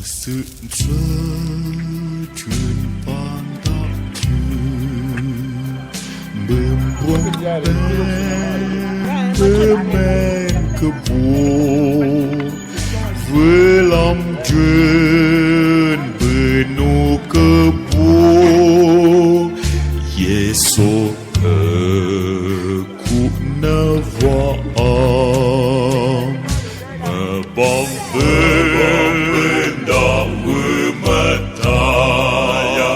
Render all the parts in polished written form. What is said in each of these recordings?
sự trơ truyền pan đạo chư bơm buông bên men cơ bùa với lòng truyền bơi nụ cơ bùa Giêsu cụ na vợ mà bom bên đạo mưa mất thaya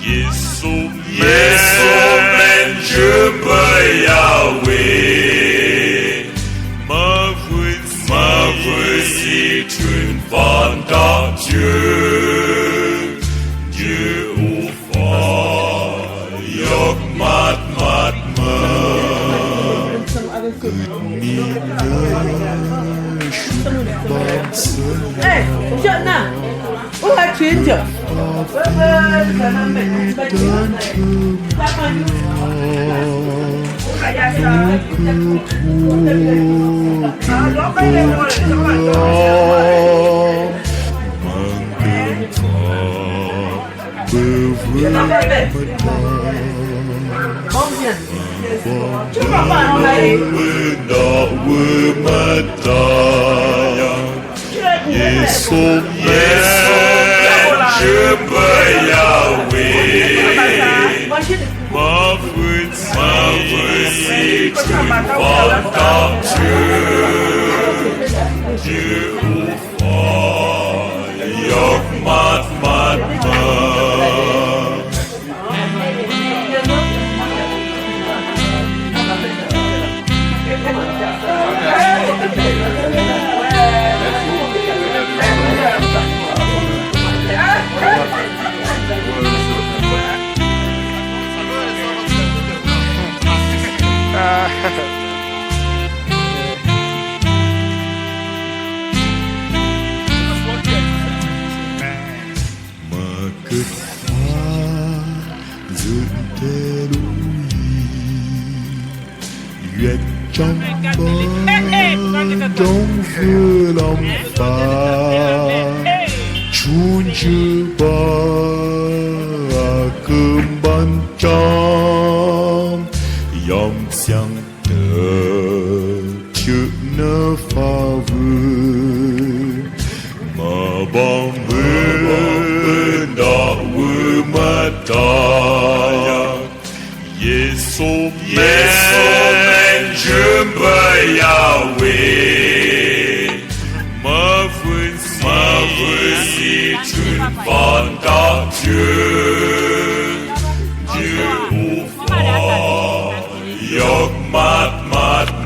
Giêsu men Chúa bởi Yahweh mà vui si truyền van đạo Chúa Chúa u phai yok mát mơ ni哎，这呢？我还真着。Giêsu Chúa bởi Yahweh mà vui si truyền van đạo Chúa Chúa phai yok mát mơ mà cất hoa dựng thế đuôi nguyện trong trong vừa lòng ta chun chư ba cơm ban trong yom xiang tờ chữ nơ pha vươn mà bom vươn đạo vư mất ta Giêsu men Chúa bởi Yahweh mà vui si truyền van đạo Chúa Chúa phai yok mát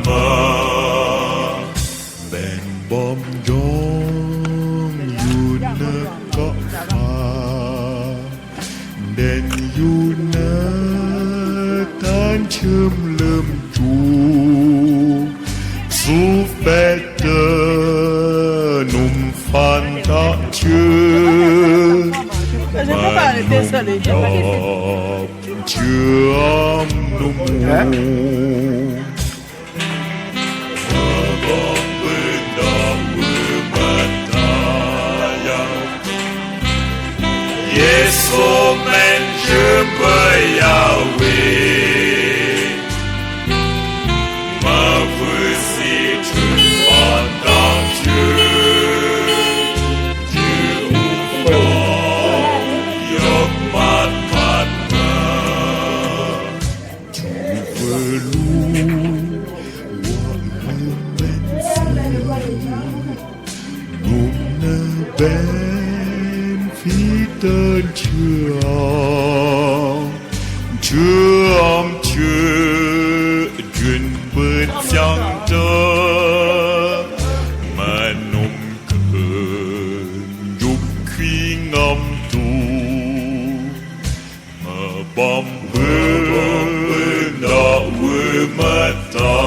mơ bèn bom giông yu nơ có pha đèn yu nơ tan chớm lơm chu su better num phan đạo Chúa mà chưa nung Giêsu men Chúa bởi Yahweh mà vui si truyền van đạo Chúa Chúa phai yok mát mơ Chúa vừa luôn hoàn hương bên nôm nơ bên phía tên Chúa duyên bên giang tơ mà nôm cơn dục khi ngâm tu mà bom bên đạo vư mất ta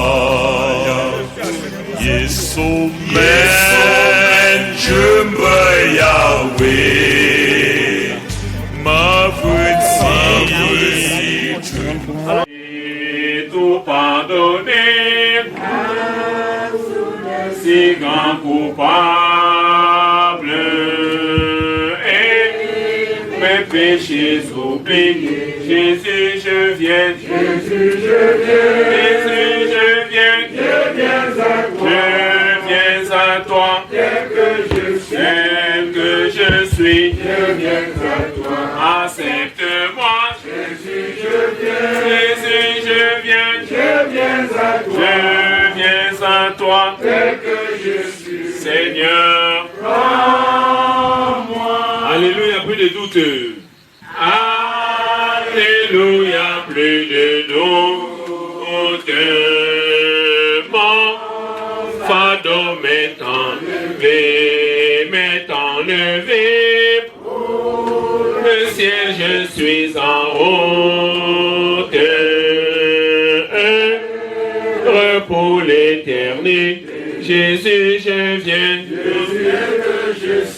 Giêsu men Chúa bởi Yahweh mà vui si truyền tout pardonner si grand coupable péchés oubliés. Jésus, je viens. Jésus, je viens. Jésus, je viens. Je viens à toi. Je viens à toi. Tel que je suis. Je viens à toi. Accepte-moi. Jésus, je viens. Jésus, je viens. Je viens à toi. Je viens à toi. Tel que je suis. Seigneur, prends-moi. Alléluia, plus de doute. Alléluia, plus de doute. Mon fardeau m'est enlevé. Le ciel, je suis en route. Pour l'éternité, Jésus, je viens.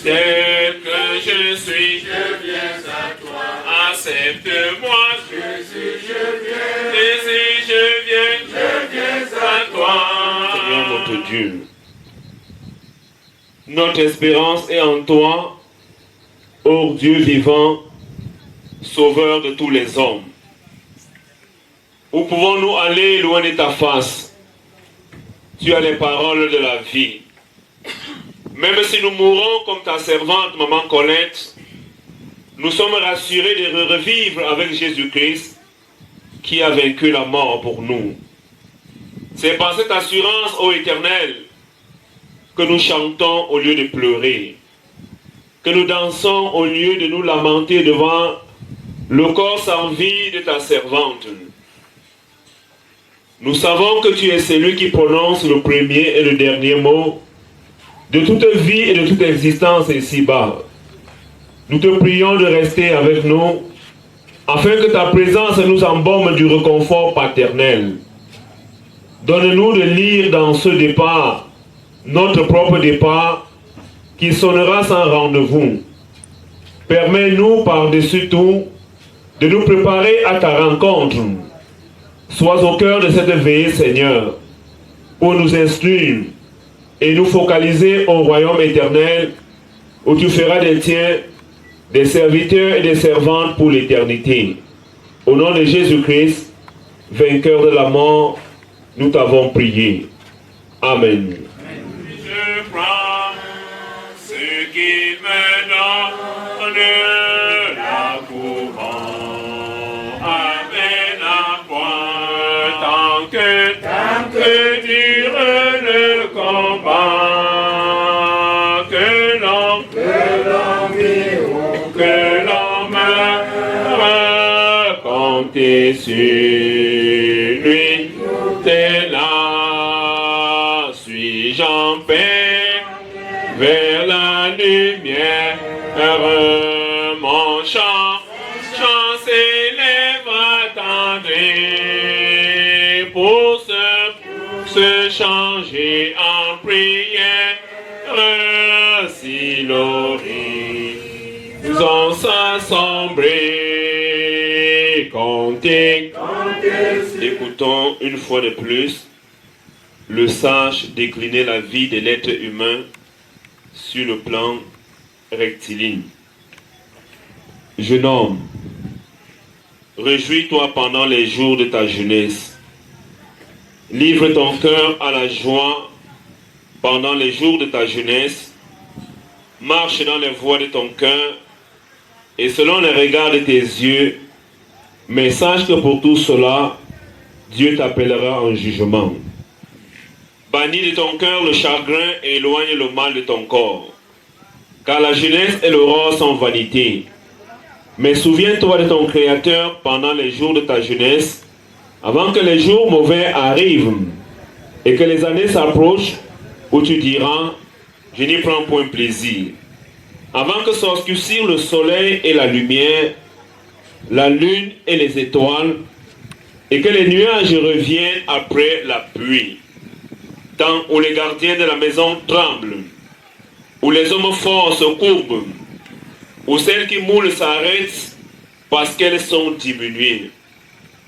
Tel que je suis, je viens à toi. Accepte-moi, Jésus, je viens. Jésus, je viens à toi. Seigneur notre Dieu, notre espérance est en toi, ô Dieu vivant, sauveur de tous les hommes. Où pouvons-nous aller loin de ta face? Tu as les paroles de la vie. Même si nous mourons comme ta servante, Maman Colette, nous sommes rassurés de revivre avec Jésus-Christ qui a vaincu la mort pour nous. C'est par cette assurance, ô Éternel, que nous chantons au lieu de pleurer, que nous dansons au lieu de nous lamenter devant le corps sans vie de ta servante. Nous savons que tu es celui qui prononce le premier et le dernier mot de toute vie et de toute existence ici-bas. Nous te prions de rester avec nous afin que ta présence nous embaume du réconfort paternel. Donne-nous de lire dans ce départ, notre propre départ, qui sonnera sans rendez-vous. Permets-nous par-dessus tout de nous préparer à ta rencontre. Sois au cœur de cette veillée, Seigneur, pour nous instruire et nous focaliser au royaume éternel où tu feras des tiens, des serviteurs et des servantes pour l'éternité. Au nom de Jésus-Christ, vainqueur de la mort, nous t'avons prié. Amen. Je prends ce qu'il me donne, la couronne avec la pointe, tant que dure le combat, que l'homme compter sur lui, t'es là, suis-je en paix vers la lumière, mon chant s'élève attendri pour se changer en prière, si l'horizon s'assombrit, comptez. Écoutons une fois de plus le sage décliner la vie de l'être humain sur le plan rectiligne. Jeune homme, réjouis-toi pendant les jours de ta jeunesse. Livre ton cœur à la joie pendant les jours de ta jeunesse. Marche dans les voies de ton cœur et selon les regards de tes yeux, mais sache que pour tout cela, Dieu t'appellera en jugement. Bannis de ton cœur le chagrin et éloigne le mal de ton corps. Car la jeunesse et l'aurore sont vanité. Mais souviens-toi de ton Créateur pendant les jours de ta jeunesse, avant que les jours mauvais arrivent et que les années s'approchent où tu diras, je n'y prends point plaisir. Avant que s'obscurcissent le soleil et la lumière, la lune et les étoiles, et que les nuages reviennent après la pluie. Temps où les gardiens de la maison tremblent, où les hommes forts se courbent, où celles qui moulent s'arrêtent parce qu'elles sont diminuées,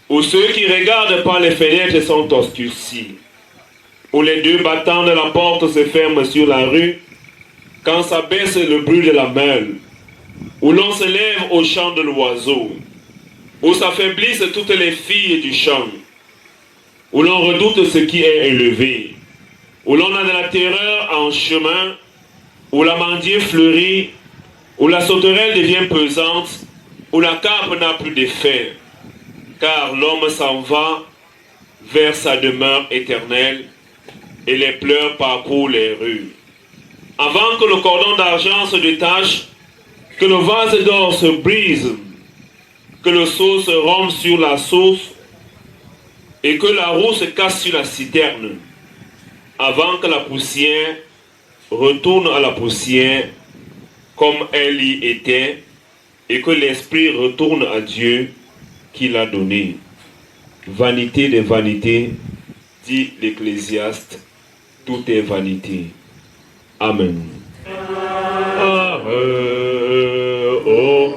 où ceux qui regardent par les fenêtres sont obscurcis, où les deux battants de la porte se ferment sur la rue, quand s'abaisse le bruit de la meule, où l'on se lève au chant de l'oiseau, où s'affaiblissent toutes les filles du champ, où l'on redoute ce qui est élevé, où l'on a de la terreur en chemin, où l'amandier fleurit, où la sauterelle devient pesante, où la carpe n'a plus d'effet, car l'homme s'en va vers sa demeure éternelle, et les pleurs parcourent les rues. Avant que le cordon d'argent se détache, que le vase d'or se brise, que le seau se rompe sur la source, et que la roue se casse sur la citerne, avant que la poussière retourne à la poussière comme elle y était, et que l'esprit retourne à Dieu qui l'a donné. Vanité des vanités, dit l'Ecclésiaste, tout est vanité. Amen. Ô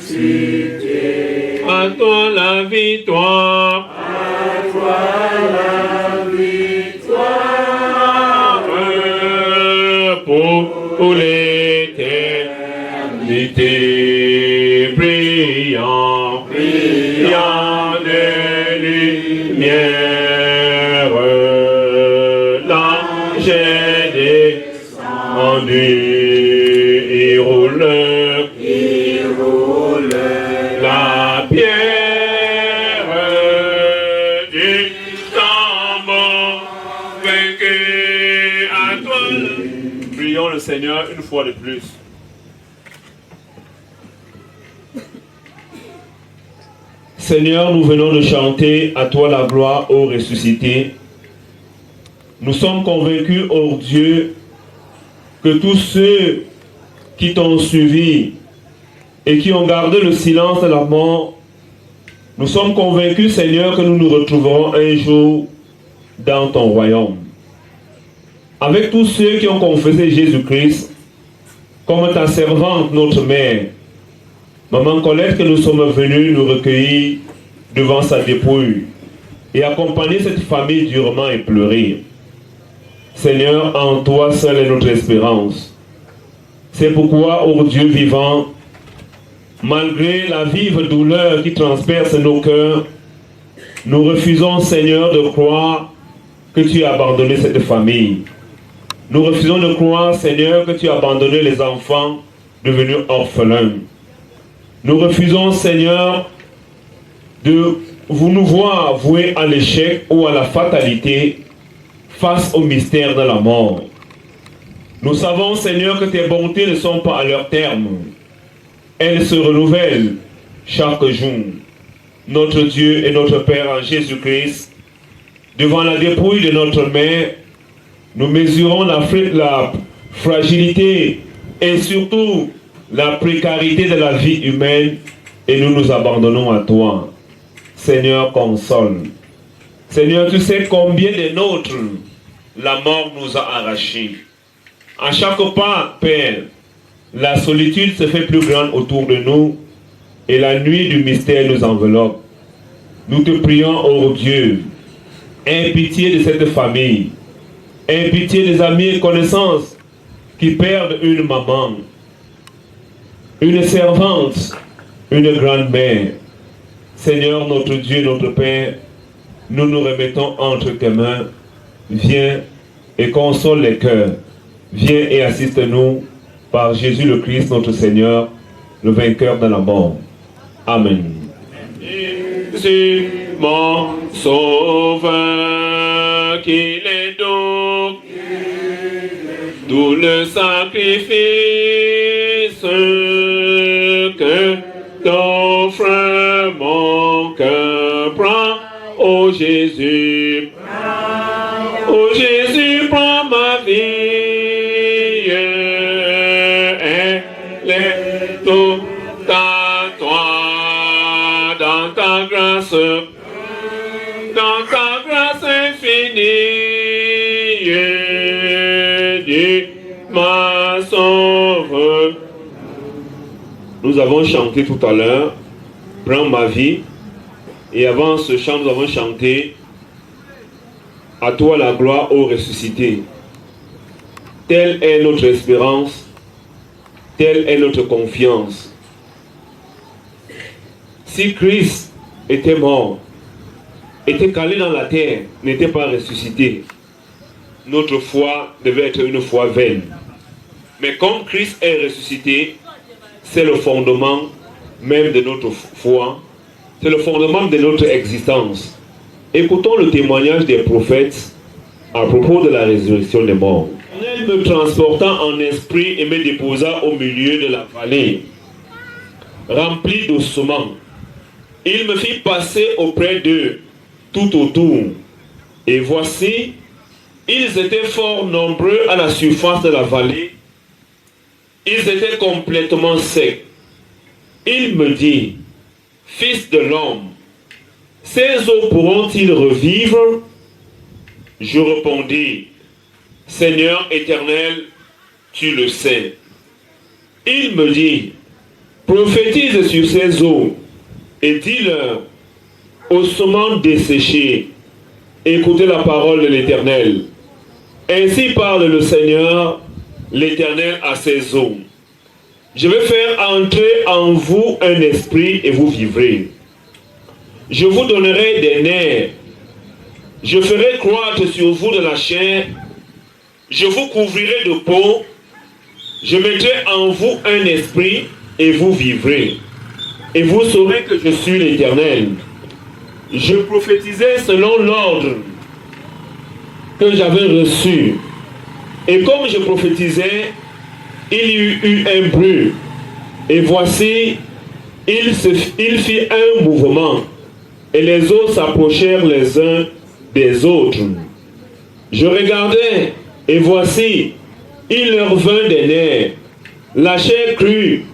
ressuscité, à toi la victoire. À toi la victoire. Pour l'éternité, brillant, brillant de lumière, l'ange est descendu, il roule la pierre du tambour vaincu à toi. Prions le Seigneur une fois de plus. Seigneur, nous venons de chanter à toi la gloire, ô ressuscité. Nous sommes convaincus, ô Dieu, que tous ceux qui t'ont suivi et qui ont gardé le silence de la mort, nous sommes convaincus, Seigneur, que nous nous retrouverons un jour dans ton royaume. Avec tous ceux qui ont confessé Jésus-Christ comme ta servante, notre mère, Maman Colette, que nous sommes venus nous recueillir devant sa dépouille et accompagner cette famille durement et pleurer. Seigneur, en toi seule est notre espérance. C'est pourquoi, ô Dieu vivant, malgré la vive douleur qui transperce nos cœurs, nous refusons, Seigneur, de croire que tu as abandonné cette famille. Nous refusons de croire, Seigneur, que tu as abandonné les enfants devenus orphelins. Nous refusons, Seigneur, de nous voir voués à l'échec ou à la fatalité face au mystère de la mort. Nous savons, Seigneur, que tes bontés ne sont pas à leur terme. Elles se renouvellent chaque jour. Notre Dieu et notre Père en Jésus-Christ, devant la dépouille de notre mère, nous mesurons la fragilité et surtout la précarité de la vie humaine et nous nous abandonnons à toi. Seigneur, console. Seigneur, tu sais combien de nôtres la mort nous a arrachés. À chaque pas, Père, la solitude se fait plus grande autour de nous et la nuit du mystère nous enveloppe. Nous te prions, ô Dieu, aie pitié de cette famille, aie pitié des amis et connaissances qui perdent une maman, une servante, une grand-mère. Seigneur, notre Dieu, notre Père, nous nous remettons entre tes mains. Viens et console les cœurs. Viens et assiste-nous par Jésus le Christ, notre Seigneur, le vainqueur de la mort. Amen. Jésus, mon sauveur, qu'il est doux, tout le sacrifice que t'offre mon cœur. Prends, ô Jésus, ô Jésus, prends ma vie, elle est toute à toi, dans ta grâce infinie, Dieu m'a sauvé. Nous avons chanté tout à l'heure, prends ma vie, et avant ce chant, nous avons chanté à toi la gloire, ô ressuscité. Telle est notre espérance, telle est notre confiance. Si Christ était mort, était calé dans la terre, n'était pas ressuscité, notre foi devait être une foi vaine. Mais comme Christ est ressuscité, c'est le fondement même de notre foi, c'est le fondement de notre existence. Écoutons le témoignage des prophètes à propos de la résurrection des morts. Elle me transporta en esprit et me déposa au milieu de la vallée, remplie d'ossements. Il me fit passer auprès d'eux tout autour. Et voici, ils étaient fort nombreux à la surface de la vallée. Ils étaient complètement secs. Il me dit, Fils de l'homme, ces eaux pourront-ils revivre? Je répondis, Seigneur éternel, tu le sais. Il me dit, prophétise sur ces eaux et dis-leur, ossements desséchés, écoutez la parole de l'Éternel. Ainsi parle le Seigneur, l'Éternel à ces eaux. Je vais faire entrer en vous un esprit et vous vivrez. Je vous donnerai des nerfs. Je ferai croître sur vous de la chair. Je vous couvrirai de peau. Je mettrai en vous un esprit et vous vivrez. Et vous saurez que je suis l'Éternel. Je prophétisais selon l'ordre que j'avais reçu. Et comme je prophétisais, il y eut un bruit. Et voici, il fit un mouvement. Et les eaux s'approchèrent les uns des autres. Je regardais, et voici, il leur vint des nerfs. La chair crut,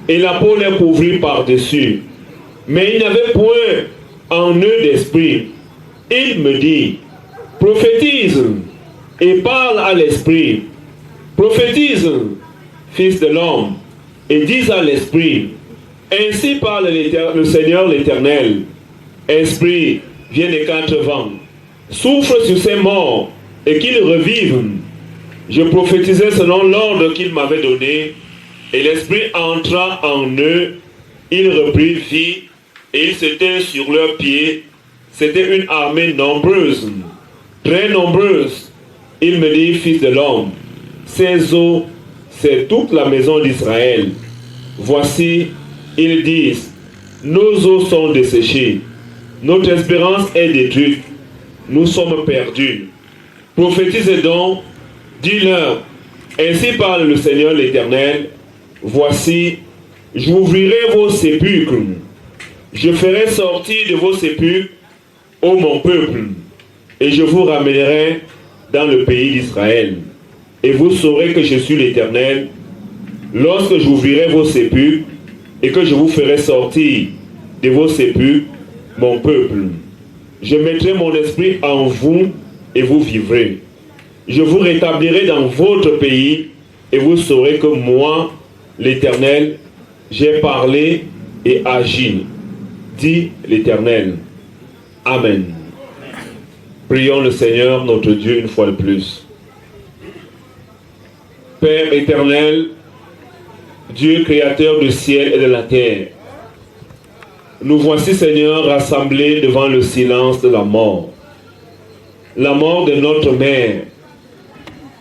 et la peau les couvrit par-dessus. Mais il n'avait point en eux d'esprit. Il me dit, prophétise, et parle à l'esprit. Prophétise, fils de l'homme, et dis à l'esprit, ainsi parle le Seigneur l'Éternel. Esprit, viens des quatre vents, souffle sur ces morts, et qu'ils revivent. Je prophétisais selon l'ordre qu'il m'avait donné, et l'esprit entra en eux, il reprit vie, et ils étaient sur leurs pieds. C'était une armée nombreuse, très nombreuse. Il me dit, fils de l'homme, ces eaux, c'est toute la maison d'Israël. Voici, ils disent, nos eaux sont desséchées, notre espérance est détruite, nous sommes perdus. Prophétisez donc, dis-leur, ainsi parle le Seigneur l'Éternel, voici, j'ouvrirai vos sépulcres, je ferai sortir de vos sépulcres, ô mon peuple, et je vous ramènerai dans le pays d'Israël. Et vous saurez que je suis l'Éternel, lorsque j'ouvrirai vos sépulcres, et que je vous ferai sortir de vos sépulcres, mon peuple. Je mettrai mon esprit en vous, et vous vivrez. Je vous rétablirai dans votre pays, et vous saurez que moi, l'Éternel, j'ai parlé et agi, dit l'Éternel. Amen. Prions le Seigneur, notre Dieu, une fois de plus. Père éternel, Dieu créateur du ciel et de la terre, nous voici, Seigneur, rassemblés devant le silence de la mort de notre mère,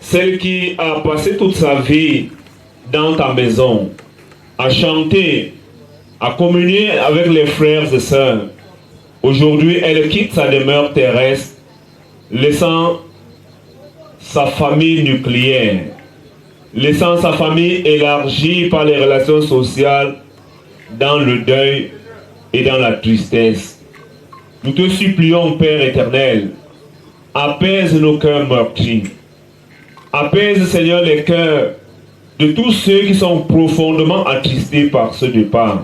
celle qui a passé toute sa vie dans ta maison, à chanter, à communier avec les frères et sœurs. Aujourd'hui, elle quitte sa demeure terrestre, laissant sa famille nucléaire, laissant sa famille élargie par les relations sociales dans le deuil et dans la tristesse. Nous te supplions, Père éternel, apaise nos cœurs meurtris. Apaise, Seigneur, les cœurs de tous ceux qui sont profondément attristés par ce départ.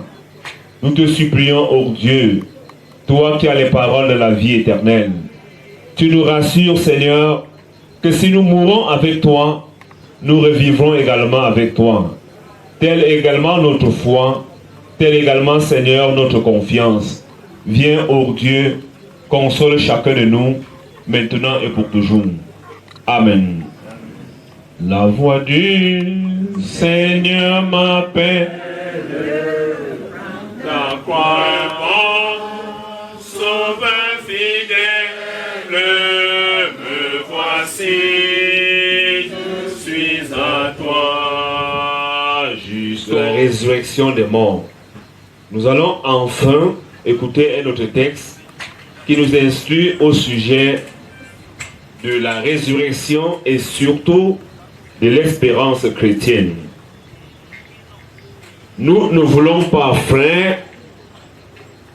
Nous te supplions, ô Dieu, toi qui as les paroles de la vie éternelle. Tu nous rassures, Seigneur, que si nous mourons avec toi, nous revivrons également avec toi. Telle également notre foi, telle également, Seigneur, notre confiance. Viens, ô Dieu, console chacun de nous, maintenant et pour toujours. Amen. La voix du Seigneur m'appelle, ta croix est mort, sauveur fidèle, me voici, je suis à toi, jusqu'à la résurrection des morts. Nous allons enfin écouter un autre texte qui nous instruit au sujet de la résurrection et surtout de l'espérance chrétienne. Nous ne voulons pas, frères,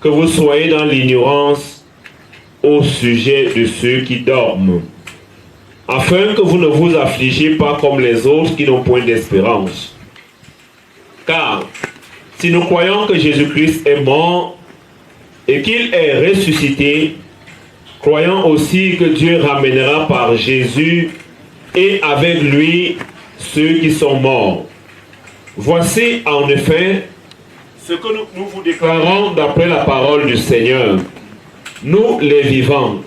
que vous soyez dans l'ignorance au sujet de ceux qui dorment, afin que vous ne vous affligez pas comme les autres qui n'ont point d'espérance. Car si nous croyons que Jésus-Christ est mort et qu'il est ressuscité, croyons aussi que Dieu ramènera par Jésus et avec lui ceux qui sont morts. Voici en effet ce que nous vous déclarons d'après la parole du Seigneur. Nous les vivants,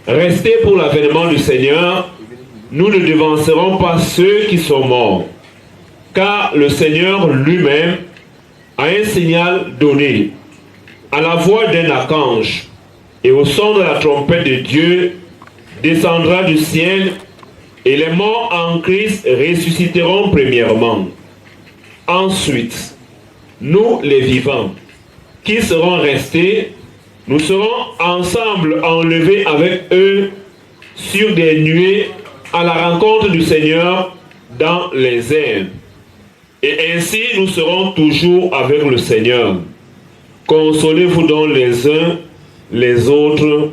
restés pour l'avènement du Seigneur, nous ne devancerons pas ceux qui sont morts. Car le Seigneur lui-même a un signal donné, à la voix d'un archange, et au son de la trompette de Dieu, descendra du ciel, et les morts en Christ ressusciteront premièrement. Ensuite, nous les vivants, qui serons restés, nous serons ensemble enlevés avec eux sur des nuées à la rencontre du Seigneur dans les airs. Et ainsi nous serons toujours avec le Seigneur. Consolez-vous donc les uns les autres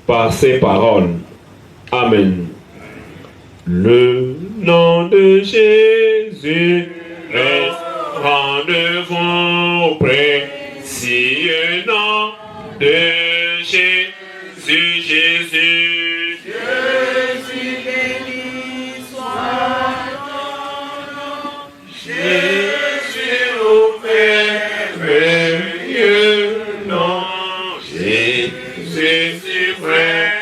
par ces paroles. Amen. Le nom de Jésus reste rendez-vous précieux nom de Jésus, Jésus. Jésus béni soit ton nom. Jésus au merveilleux nom, Jésus suprême,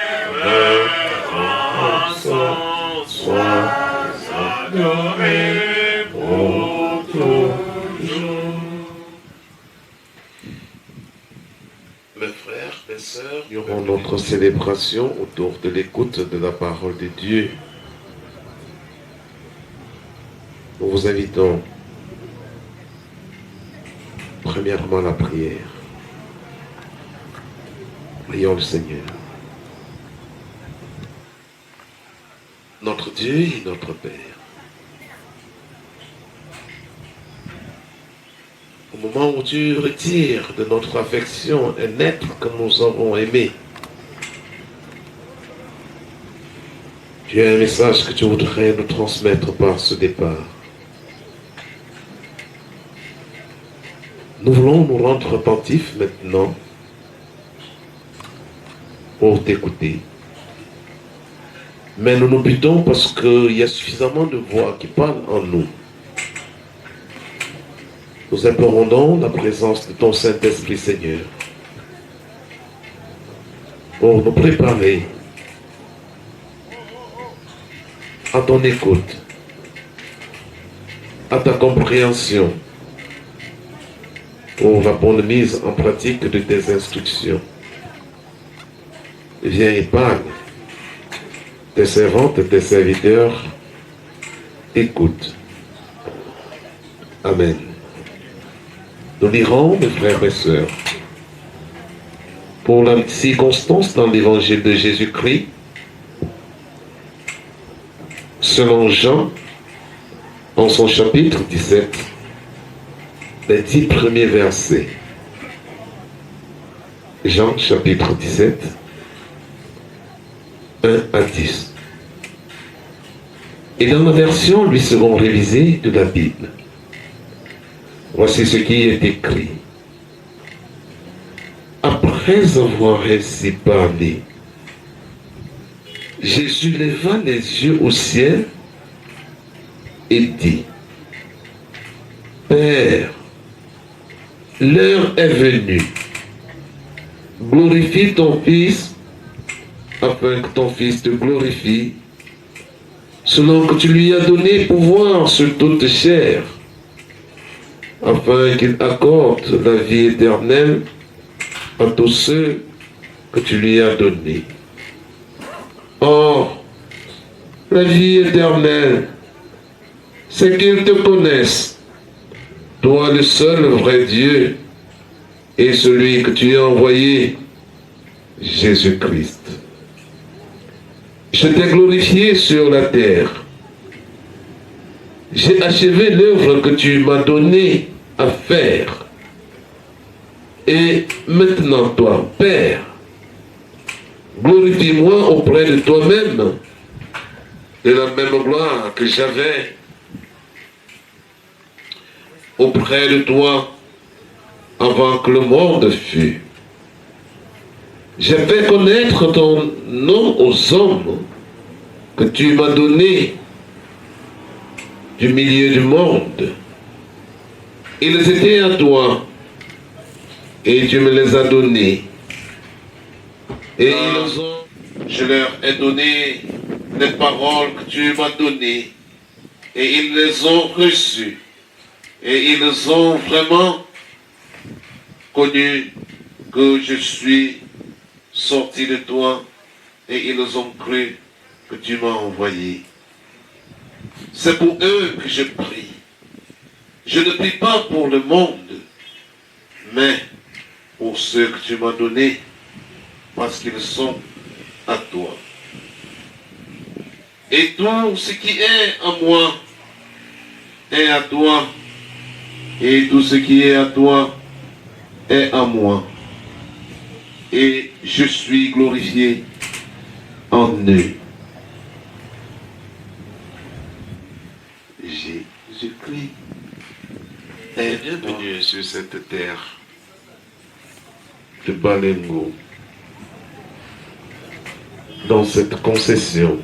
en son soit adoré pour toujours. Mes frères, mes sœurs, nous aurons notre célébration autour de l'écoute de la parole de Dieu. Nous vous invitons premièrement à la prière. Prions le Seigneur. Notre Dieu et notre Père, au moment où tu retires de notre affection un être que nous avons aimé, tu as un message que tu voudrais nous transmettre par ce départ. Nous voulons nous rendre attentifs maintenant pour t'écouter. Mais nous nous butons parce qu'il y a suffisamment de voix qui parlent en nous. Nous implorons donc la présence de ton Saint-Esprit, Seigneur, pour nous préparer à ton écoute, à ta compréhension, pour la bonne mise en pratique de tes instructions. Viens et parle. Tes servantes et tes serviteurs écoutent. Amen. Nous lirons, mes frères et sœurs, pour la circonstance dans l'évangile de Jésus-Christ, selon Jean, en son chapitre 17, les 10 premiers versets. Jean chapitre 17, 1 à 10. Et dans la version lui seront révisée de la Bible, voici ce qui est écrit. Après avoir ainsi parlé, Jésus leva les yeux au ciel et dit, Père, l'heure est venue. Glorifie ton Fils, afin que ton Fils te glorifie, selon que tu lui as donné pouvoir sur toute chair, afin qu'il accorde la vie éternelle à tous ceux que tu lui as donnés. Or, la vie éternelle, c'est qu'ils te connaissent, toi le seul vrai Dieu, et celui que tu as envoyé, Jésus-Christ. Je t'ai glorifié sur la terre. J'ai achevé l'œuvre que tu m'as donnée à faire. Et maintenant, toi, Père, glorifie-moi auprès de toi-même de la même gloire que j'avais auprès de toi avant que le monde fût. J'ai fait connaître ton nom aux hommes que tu m'as donné du milieu du monde. Ils étaient à toi et tu me les as donnés. Et je leur ai donné les paroles que tu m'as données et ils les ont reçues. Et ils ont vraiment connu que je suis sorti de toi et ils ont cru que tu m'as envoyé. C'est pour eux que je prie. Je ne prie pas pour le monde, mais pour ceux que tu m'as donnés, parce qu'ils sont à toi. Et tout ce qui est à moi est à toi, et tout ce qui est à toi est à moi. Et je suis glorifié en eux. Jésus-Christ est bienvenu sur cette terre de Balengo, dans cette concession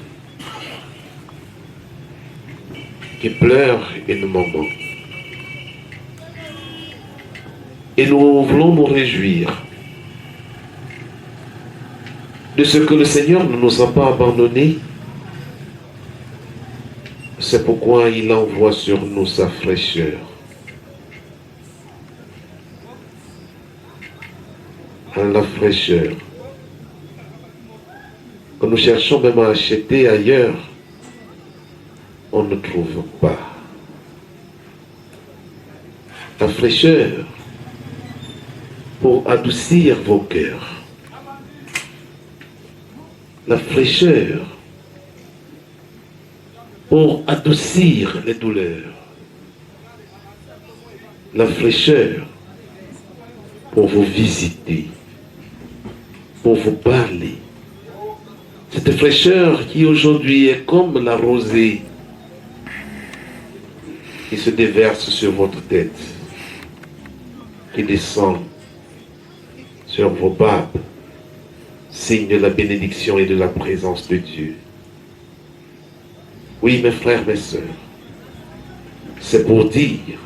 qui pleure une maman. Et nous voulons nous réjouir de ce que le Seigneur ne nous a pas abandonnés. C'est pourquoi il envoie sur nous sa fraîcheur. La fraîcheur que nous cherchons même à acheter ailleurs, on ne trouve pas. La fraîcheur pour adoucir vos cœurs. La fraîcheur pour adoucir les douleurs. La fraîcheur pour vous visiter, pour vous parler. Cette fraîcheur qui aujourd'hui est comme la rosée qui se déverse sur votre tête, qui descend sur vos barbes, signe de la bénédiction et de la présence de Dieu. Oui, mes frères, mes sœurs, c'est pour dire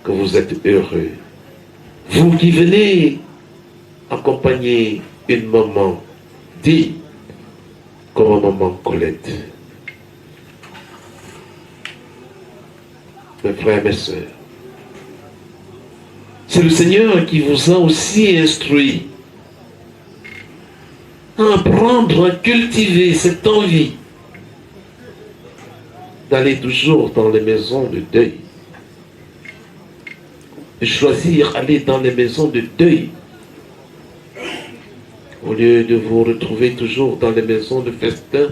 que vous êtes heureux. Vous qui venez accompagner une maman digne comme maman Colette. Mes frères, mes sœurs, c'est le Seigneur qui vous a aussi instruit à apprendre à cultiver cette envie d'aller toujours dans les maisons de deuil, de choisir aller dans les maisons de deuil au lieu de vous retrouver toujours dans les maisons de festin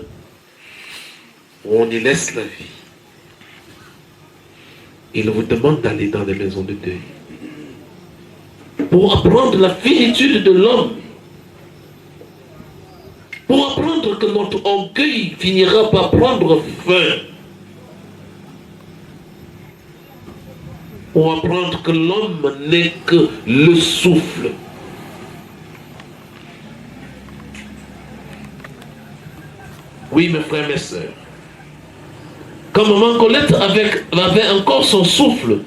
où on y laisse la vie. Il vous demande d'aller dans les maisons de deuil pour apprendre la finitude de l'homme, pour apprendre que notre orgueil finira par prendre fin, pour apprendre que l'homme n'est que le souffle. Oui, mes frères, mes sœurs, quand maman Colette avait encore son souffle,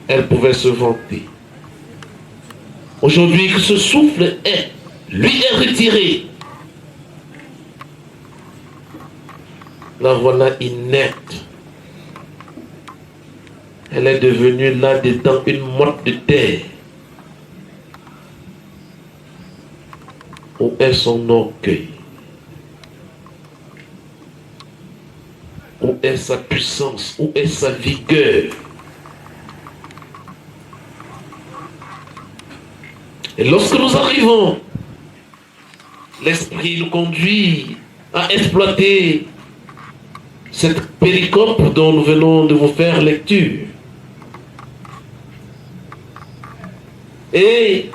elle pouvait se vanter. Aujourd'hui que ce souffle lui est retiré, La voilà inerte. Elle est devenue là-dedans une motte de terre. Où est son orgueil? Où est sa puissance? Où est sa vigueur? Et lorsque nous arrivons, l'Esprit nous conduit à exploiter cette péricope dont nous venons de vous faire lecture. Et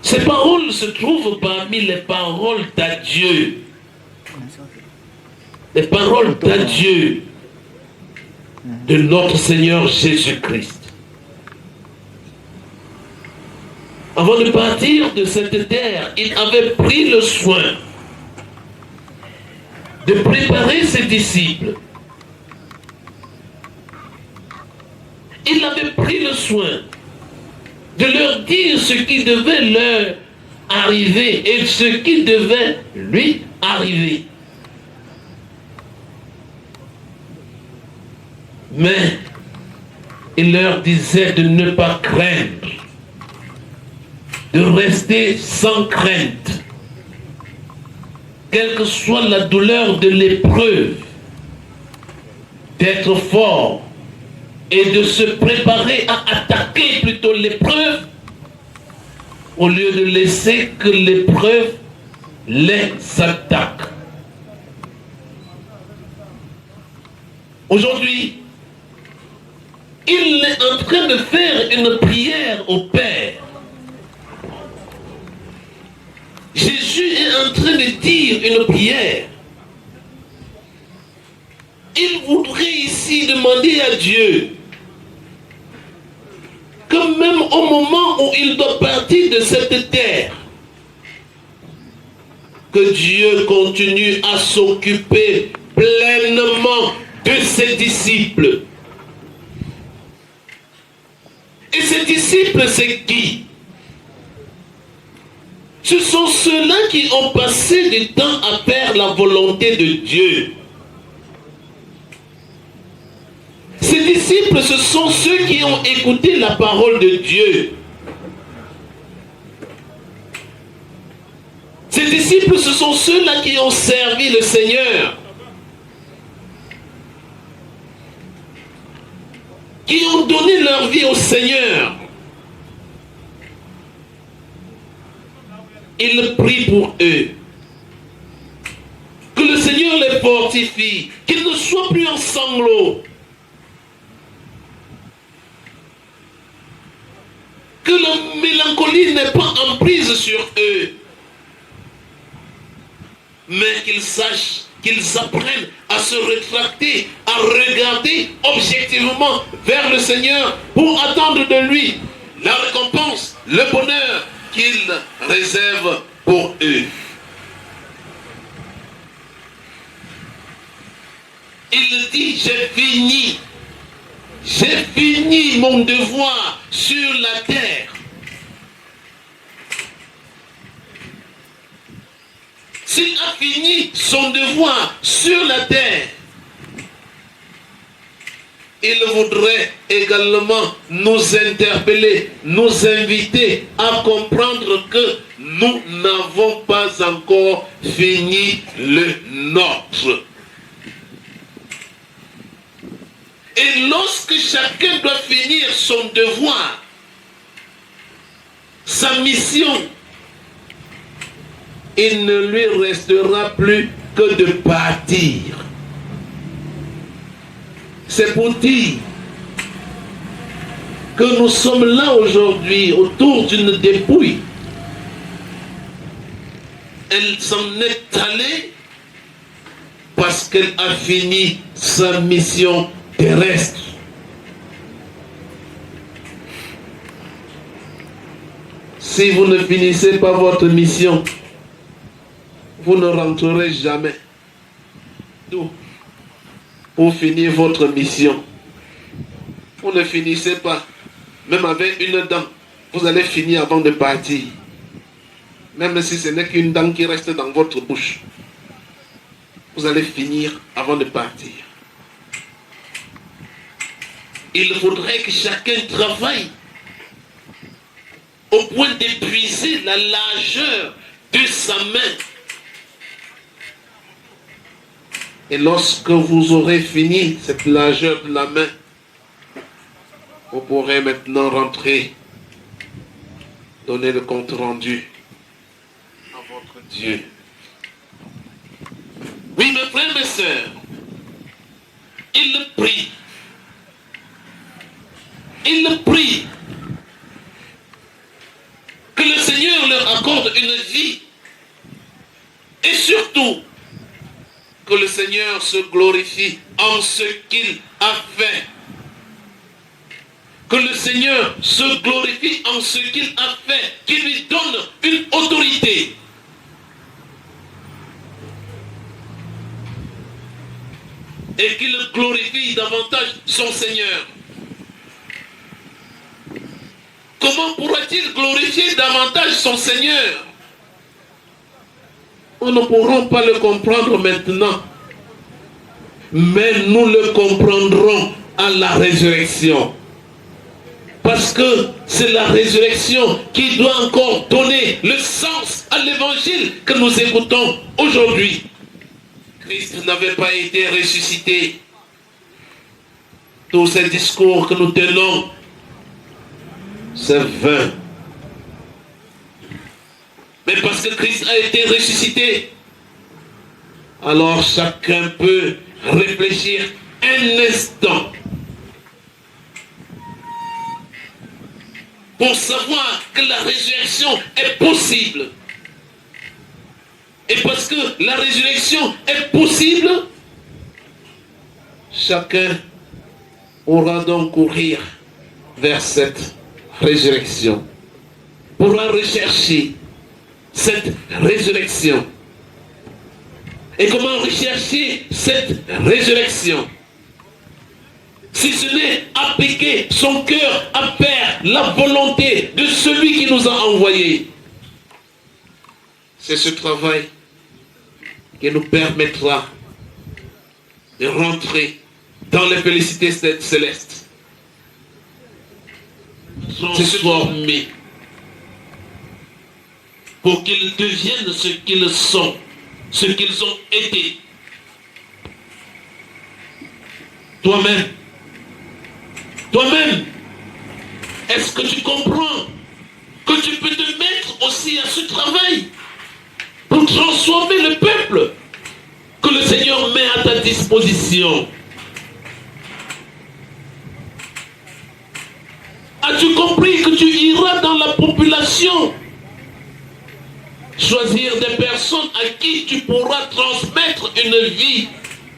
ces paroles se trouvent parmi les paroles d'adieu. Les paroles d'adieu de notre Seigneur Jésus-Christ. Avant de partir de cette terre, il avait pris le soin de préparer ses disciples. Il avait pris le soin de leur dire ce qui devait leur arriver et ce qui devait lui arriver. Mais il leur disait de ne pas craindre, de rester sans crainte, quelle que soit la douleur de l'épreuve, d'être fort et de se préparer à attaquer plutôt l'épreuve au lieu de laisser que l'épreuve les attaque. Aujourd'hui, il est en train de faire une prière au Père. Jésus est en train de dire une prière. Il voudrait ici demander à Dieu que même au moment où il doit partir de cette terre, que Dieu continue à s'occuper pleinement de ses disciples. Et ces disciples, c'est qui? Ce sont ceux-là qui ont passé du temps à faire la volonté de Dieu. Ces disciples, ce sont ceux qui ont écouté la parole de Dieu. Ces disciples, ce sont ceux-là qui ont servi le Seigneur. Qui ont donné leur vie au Seigneur. Il prie pour eux. Que le Seigneur les fortifie. Qu'ils ne soient plus en sanglots. Que la mélancolie n'ait pas emprise sur eux. Mais qu'ils sachent, qu'ils apprennent à se rétracter, à regarder objectivement vers le Seigneur pour attendre de lui la récompense, le bonheur qu'il réserve pour eux. Il dit, j'ai fini mon devoir sur la terre. S'il a fini son devoir sur la terre, il voudrait également nous interpeller, nous inviter à comprendre que nous n'avons pas encore fini le nôtre. Et lorsque chacun doit finir son devoir, sa mission, il ne lui restera plus que de partir. C'est pour dire que nous sommes là aujourd'hui autour d'une dépouille. Elle s'en est allée parce qu'elle a fini sa mission terrestre. Si vous ne finissez pas votre mission, vous ne rentrerez jamais. D'où? Pour finir votre mission. Vous ne finissez pas. Même avec une dent, vous allez finir avant de partir. Même si ce n'est qu'une dent qui reste dans votre bouche. vous allez finir avant de partir. Il faudrait que chacun travaille au point d'épuiser la largeur de sa main. Et lorsque vous aurez fini cette largeur de la main, vous pourrez maintenant rentrer, donner le compte rendu à votre Dieu. Oui, mes frères, mes sœurs, il le prie. Il le prie que le Seigneur leur accorde une vie et surtout que le Seigneur se glorifie en ce qu'il a fait. Que le Seigneur se glorifie en ce qu'il a fait, qu'il lui donne une autorité. Et qu'il glorifie davantage son Seigneur. Comment pourra-t-il glorifier davantage son Seigneur? Nous ne pourrons pas le comprendre maintenant. Mais nous le comprendrons à la résurrection. Parce que c'est la résurrection qui doit encore donner le sens à l'évangile que nous écoutons aujourd'hui. Christ n'avait pas été ressuscité. Tous ces discours que nous tenons, c'est vain. Mais parce que Christ a été ressuscité, alors chacun peut réfléchir un instant pour savoir que la résurrection est possible. Et parce que la résurrection est possible, chacun aura donc courir vers cette résurrection, pourra rechercher cette résurrection. Et comment rechercher cette résurrection? Si ce n'est appliquer son cœur à faire la volonté de celui qui nous a envoyés. C'est ce travail qui nous permettra de rentrer dans les félicités célestes. Transformés pour qu'ils deviennent ce qu'ils sont, ce qu'ils ont été. Toi-même, est-ce que tu comprends que tu peux te mettre aussi à ce travail pour transformer le peuple que le Seigneur met à ta disposition? As-tu compris que tu iras dans la population choisir des personnes à qui tu pourras transmettre une vie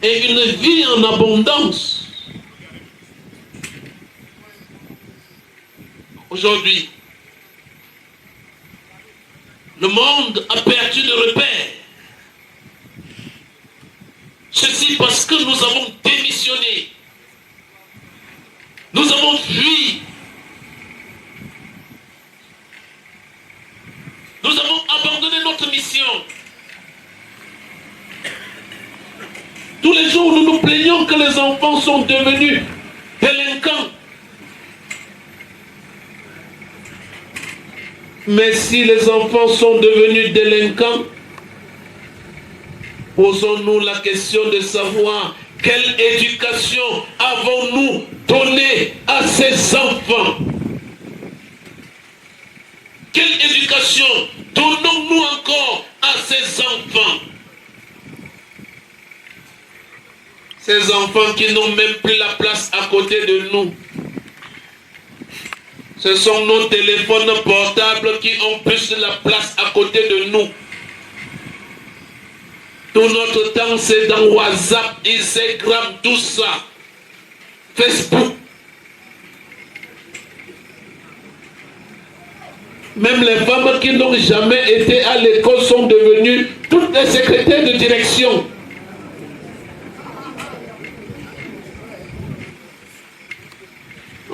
et une vie en abondance? Aujourd'hui, le monde a perdu de repère. Ceci parce que nous avons démissionné. Nous avons fui. Nous avons abandonné notre mission. Tous les jours, nous nous plaignons que les enfants sont devenus délinquants. Mais si les enfants sont devenus délinquants, posons-nous la question de savoir quelle éducation avons-nous donnée à ces enfants? Quelle éducation donnons-nous encore à ces enfants? Ces enfants qui n'ont même plus la place à côté de nous. Ce sont nos téléphones portables qui ont plus de la place à côté de nous. Tout notre temps, c'est dans WhatsApp, Instagram, tout ça. Facebook. Même les femmes qui n'ont jamais été à l'école sont devenues toutes les secrétaires de direction.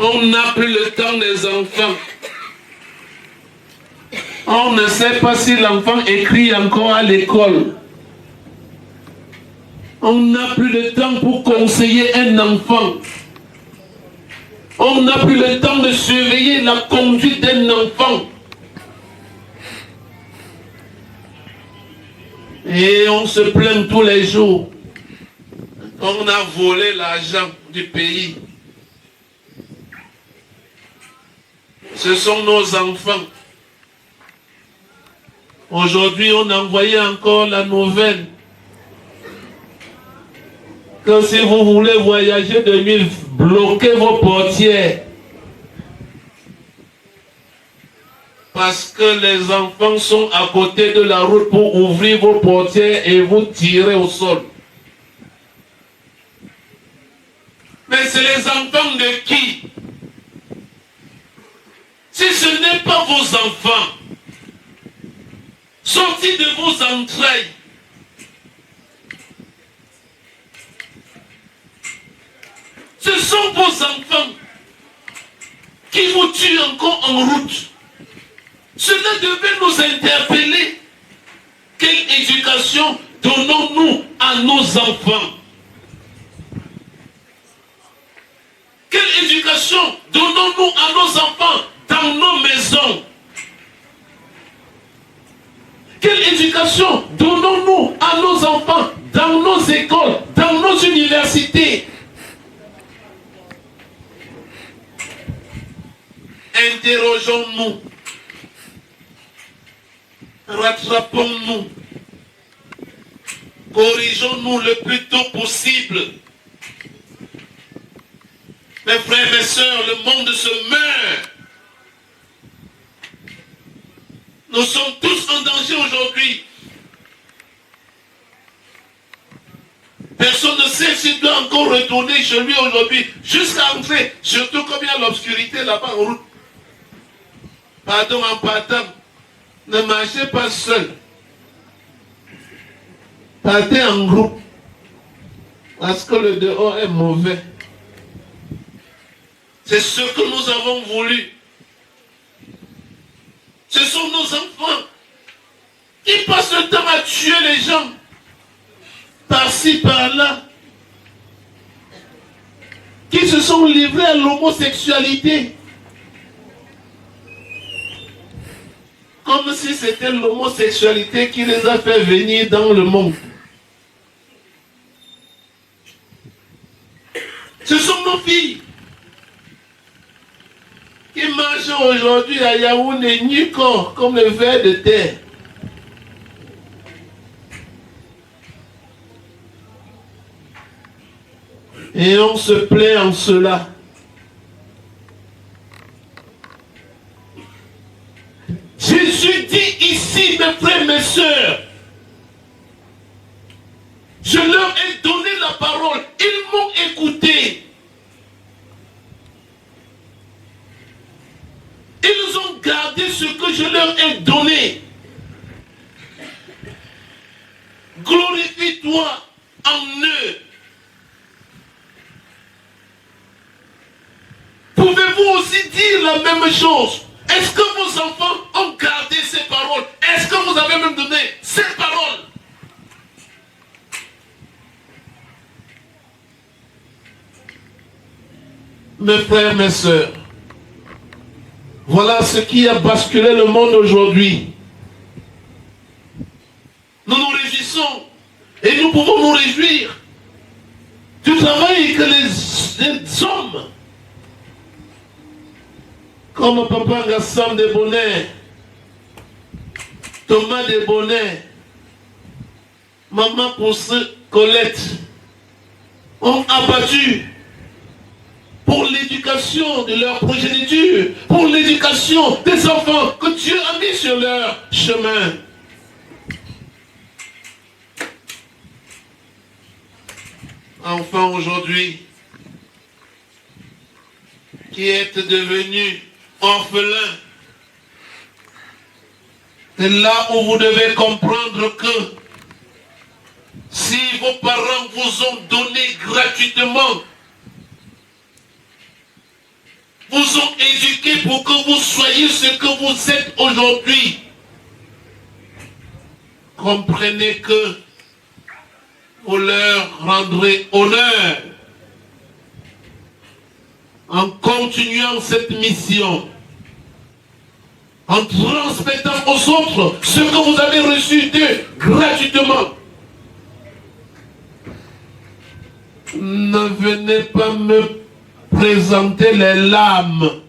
On n'a plus le temps des enfants. On ne sait pas si l'enfant écrit encore à l'école. On n'a plus le temps pour conseiller un enfant. On n'a plus le temps de surveiller la conduite d'un enfant. Et on se plaint tous les jours. On a volé l'argent du pays. Ce sont nos enfants. Aujourd'hui, on a envoyé encore la nouvelle que si vous voulez voyager de nuit, bloquez vos portières. Parce que les enfants sont à côté de la route pour ouvrir vos portières et vous tirer au sol. Mais c'est les enfants de qui? Si ce n'est pas vos enfants, sortis de vos entrailles, ce sont vos enfants qui vous tuent encore en route. Cela devait nous interpeller. Quelle éducation donnons-nous à nos enfants? Quelle éducation donnons-nous à nos enfants dans nos maisons? Quelle éducation donnons-nous à nos enfants dans nos écoles, dans nos universités? Interrogeons-nous. Rattrapons-nous. Corrigeons-nous le plus tôt possible. Mes frères et sœurs, le monde se meurt. Nous sommes tous en danger aujourd'hui. Personne ne sait s'il doit encore retourner chez lui aujourd'hui, jusqu'à entrer, surtout comme il y a l'obscurité là-bas en route. Pardon, en partant, ne marchez pas seul. Partez en groupe, parce que le dehors est mauvais. C'est ce que nous avons voulu. Ce sont nos enfants qui passent le temps à tuer les gens, par-ci, par-là, qui se sont livrés à l'homosexualité. Comme si c'était l'homosexualité qui les a fait venir dans le monde. Ce sont nos filles qui marchent aujourd'hui à Yaoundé nu corps comme le ver de terre. Et on se plaît en cela. Jésus dit ici, mes frères, mes sœurs, je leur ai donné la parole, ils m'ont écouté. Ils ont gardé ce que je leur ai donné. Glorifie-toi en eux. Pouvez-vous aussi dire la même chose? Est-ce que vos enfants ont gardé ces paroles? Est-ce que vous avez même donné ces paroles? Mes frères, mes sœurs, voilà ce qui a basculé le monde aujourd'hui. Nous nous réjouissons et nous pouvons nous réjouir du travail que les hommes, comme Papa Gassam de Bonnet, Thomas de Bonnet, Maman Pousse Colette, ont abattu pour l'éducation de leur progéniture, pour l'éducation des enfants que Dieu a mis sur leur chemin. Enfants aujourd'hui, qui êtes devenus orphelins, c'est là où vous devez comprendre que si vos parents vous ont donné gratuitement, vous ont éduqué pour que vous soyez ce que vous êtes aujourd'hui, comprenez que vous leur rendrez honneur en continuant cette mission, en transmettant aux autres ce que vous avez reçu d'eux gratuitement. Ne venez pas me présenter les lames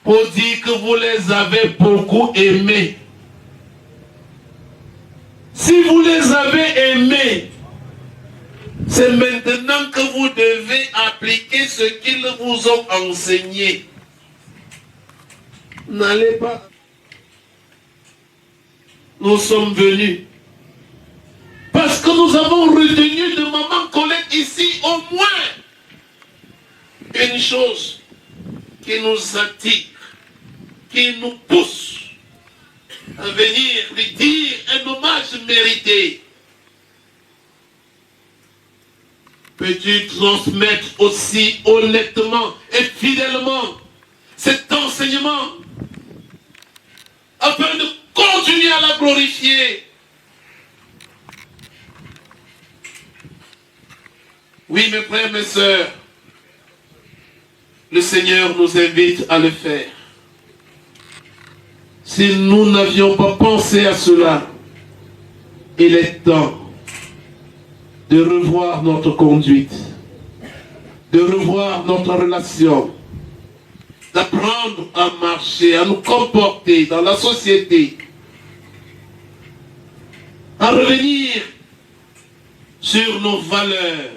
pour dire que vous les avez beaucoup aimés. Si vous les avez aimés, c'est maintenant que vous devez appliquer ce qu'ils vous ont enseigné. N'allez pas. Nous sommes venus parce que nous avons retenu de Maman Colette ici au moins une chose qui nous attire, qui nous pousse à venir lui dire un hommage mérité. Peux-tu transmettre aussi honnêtement et fidèlement cet enseignement afin de continuer à la glorifier? Oui, mes frères, mes sœurs, le Seigneur nous invite à le faire. Si nous n'avions pas pensé à cela, il est temps de revoir notre conduite, de revoir notre relation, d'apprendre à marcher, à nous comporter dans la société, à revenir sur nos valeurs.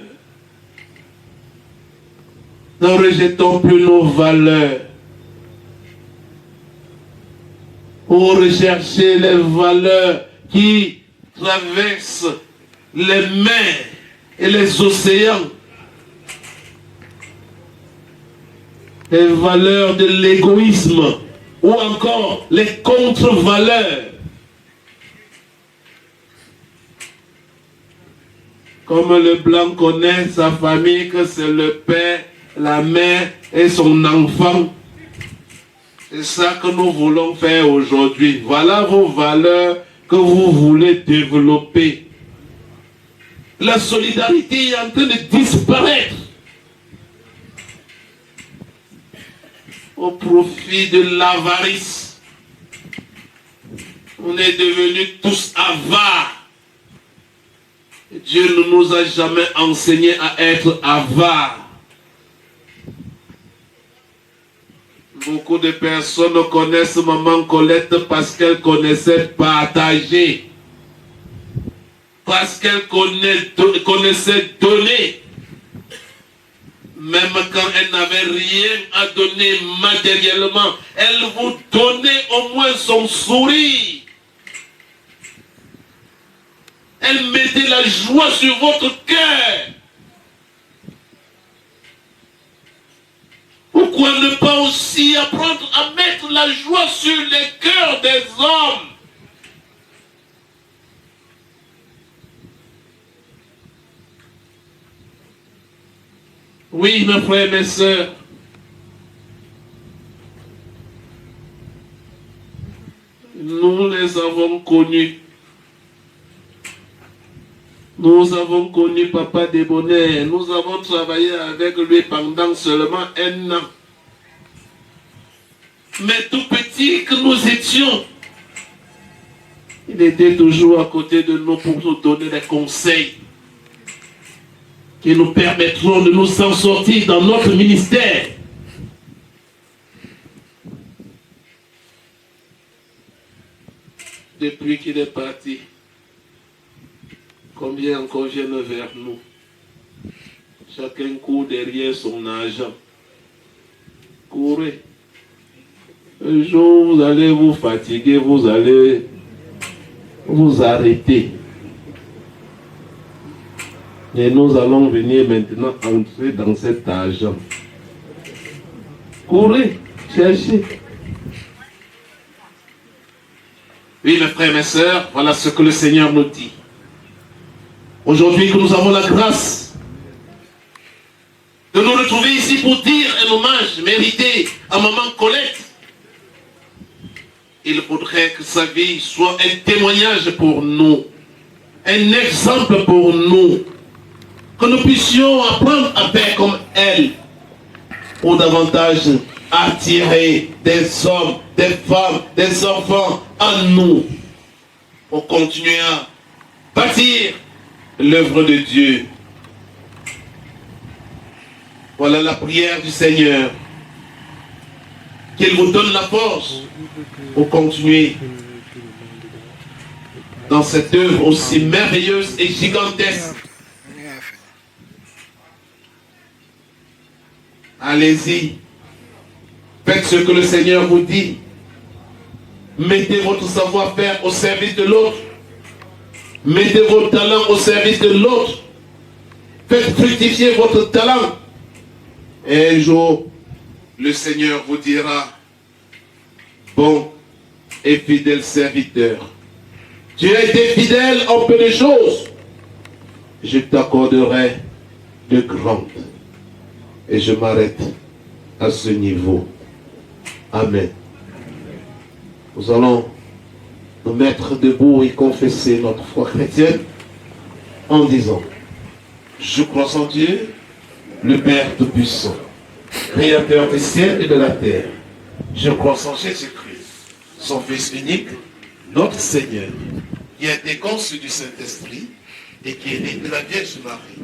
Ne rejetons plus nos valeurs pour rechercher les valeurs qui traversent les mers et les océans. Les valeurs de l'égoïsme ou encore les contre-valeurs. Comme le blanc connaît sa famille, que c'est le père, la mère et son enfant. C'est ça que nous voulons faire aujourd'hui. Voilà vos valeurs que vous voulez développer. La solidarité est en train de disparaître au profit de l'avarice. On est devenus tous avares. Dieu ne nous a jamais enseigné à être avares. Beaucoup de personnes connaissent Maman Colette parce qu'elles connaissaient partager. Parce qu'elle connaissait donner. Même quand elle n'avait rien à donner matériellement, elle vous donnait au moins son sourire. Elle mettait la joie sur votre cœur. Pourquoi ne pas aussi apprendre à mettre la joie sur les cœurs des hommes? Oui, mes frères et mes sœurs, nous les avons connus. Nous avons connu Papa Débonnaire. Nous avons travaillé avec lui pendant seulement 1 an. Mais tout petit que nous étions, il était toujours à côté de nous pour nous donner des conseils qui nous permettront de nous en sortir dans notre ministère. Depuis qu'il est parti, combien encore viennent vers nous? Chacun court derrière son argent. Courez. Un jour, vous allez vous fatiguer, vous allez vous arrêter. Et nous allons venir maintenant entrer dans cet argent. Courez, cherchez. Oui, mes frères et mes sœurs, voilà ce que le Seigneur nous dit. Aujourd'hui que nous avons la grâce de nous retrouver ici pour dire un hommage mérité à Maman Colette, il faudrait que sa vie soit un témoignage pour nous. un exemple pour nous. Que nous puissions apprendre à faire comme elle. Pour davantage attirer des hommes, des femmes, des enfants à nous. Pour continuer à bâtir l'œuvre de Dieu. Voilà la prière du Seigneur. Qu'il vous donne la force pour continuer dans cette œuvre aussi merveilleuse et gigantesque. Allez-y. Faites ce que le Seigneur vous dit. Mettez votre savoir-faire au service de l'autre. Mettez vos talents au service de l'autre. Faites fructifier votre talent. Et un jour, le Seigneur vous dira, bon et fidèle serviteur, tu as été fidèle en peu de choses, je t'accorderai de grandes. Et je m'arrête à ce niveau. Amen. Nous allons nous mettre debout et confesser notre foi chrétienne en disant, je crois en Dieu, le Père Tout-Puissant, Créateur des ciels et de la terre. Je crois en Jésus-Christ, son Fils unique, notre Seigneur, qui a été conçu du Saint-Esprit et qui est né de la Vierge Marie.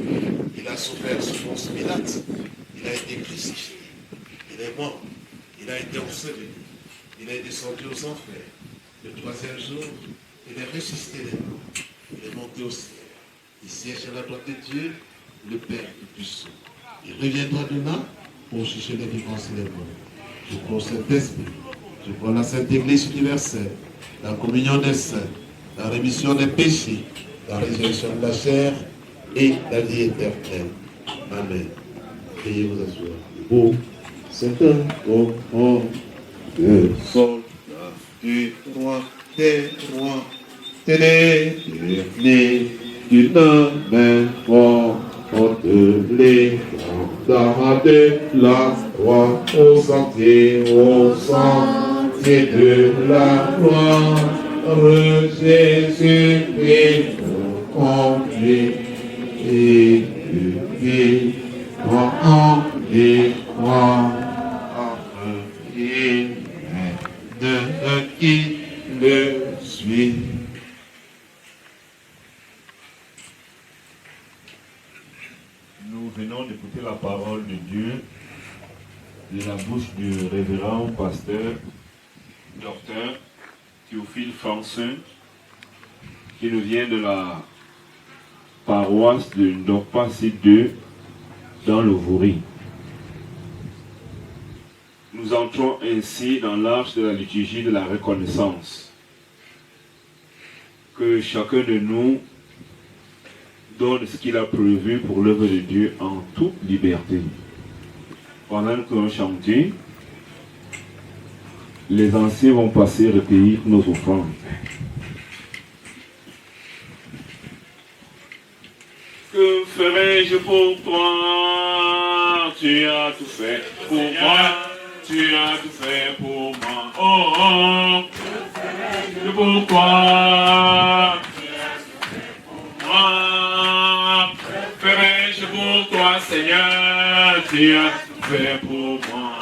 Il a souffert sous Ponce Pilate, il a été crucifié, il est mort, il a été enseveli, il est descendu aux enfers. Le troisième jour, il est ressuscité des morts, il est monté au ciel. Il siège à la droite de Dieu, le Père Tout-Puissant. Il reviendra demain pour juger les vivants et les morts. Je crois au Saint-Esprit, je crois à la Sainte Église universelle, la communion des saints, la rémission des péchés, la résurrection de la chair et la vie éternelle. Amen. Veuillez vous asseoir. Ô Saint-Homme, le soldat du roi des rois, né d'une main forte, les gendarmes de la croix au sentier de la gloire. Jésus-Christ nous conduit et lui en les croix. Il est de qui le suit. Nous venons d'écouter la parole de Dieu de la bouche du révérend pasteur, docteur Théophile François, qui nous vient de la paroisse de Ndokpasi 2 dans le Voury. Nous entrons ainsi dans l'arche de la liturgie de la reconnaissance. Que chacun de nous donne ce qu'il a prévu pour l'œuvre de Dieu en toute liberté. Pendant que nous chantons, les anciens vont passer recueillir nos offrandes. Que ferai-je pour toi? Tu as tout fait pour moi. Tu as tout fait pour moi. Oh, oh. Que ferai-je pour toi? Que ferai-je pour toi, Seigneur? Tu as tout fait pour moi.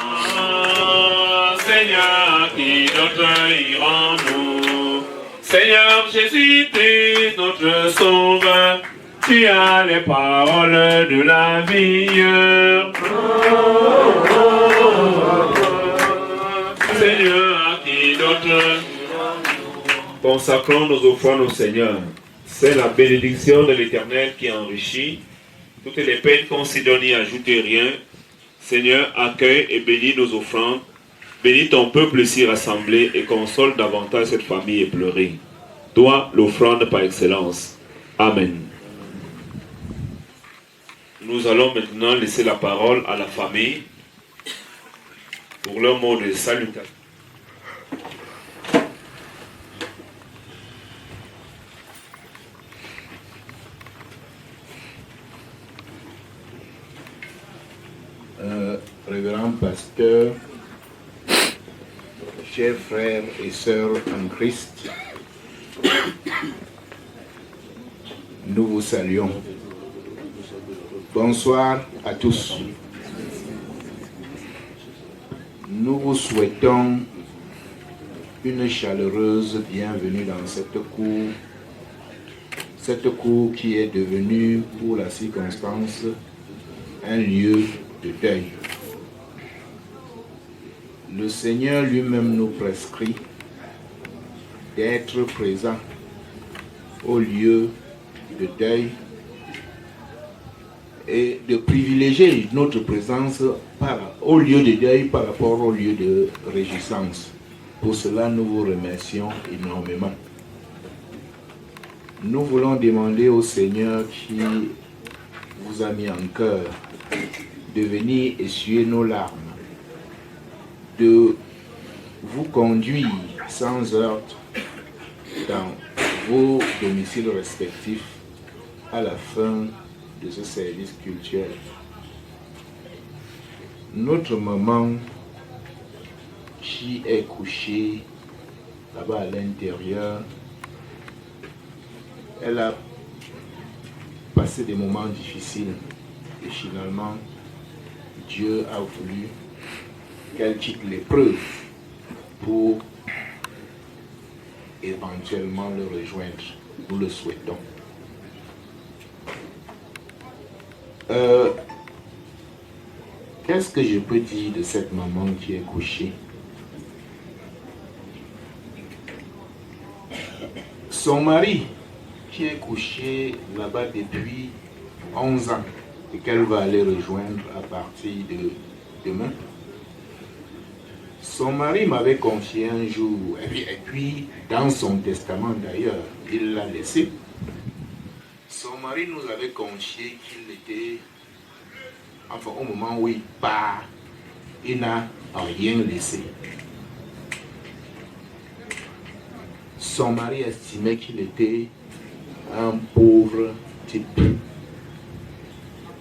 Seigneur, qui d'autre irons-nous? Seigneur Jésus-Christ, notre Sauveur, tu as les paroles de la vie. Seigneur, qui d'autre? Consacrons nos offrandes au Seigneur. C'est la bénédiction de l'Éternel qui enrichit. Toutes les peines qu'on s'y donne n'y ajoute rien. Seigneur, accueille et bénis nos offrandes. Bénis ton peuple ici rassemblé et console davantage cette famille éplorée. Toi, l'offrande par excellence. Amen. Nous allons maintenant laisser la parole à la famille pour leur mot de salutation. Révérend pasteur, chers frères et sœurs en Christ, Nous vous saluons. Bonsoir à tous. Nous vous souhaitons une chaleureuse bienvenue dans cette cour qui est devenue pour la circonstance un lieu de deuil. Le Seigneur lui-même nous prescrit d'être présent au lieu de deuil et de privilégier notre présence au lieu de deuil par rapport au lieu de réjouissance. Pour cela, nous vous remercions énormément. Nous voulons demander au Seigneur qui vous a mis en cœur de venir essuyer nos larmes, de vous conduire sans heurts dans vos domiciles respectifs à la fin de ce service culturel. Notre maman qui est couchée là-bas à l'intérieur, elle a passé des moments difficiles et finalement Dieu a voulu qu'elle quitte l'épreuve pour éventuellement le rejoindre. Nous le souhaitons. Qu'est-ce que je peux dire de cette maman qui est couchée? Son mari qui est couché là-bas depuis 11 ans et qu'elle va aller rejoindre à partir de demain. Son mari m'avait confié un jour, et puis dans son testament d'ailleurs, il l'a laissé. Son mari nous avait confié qu'il était, enfin au moment où il part, il n'a rien laissé. Son mari estimait qu'il était un pauvre type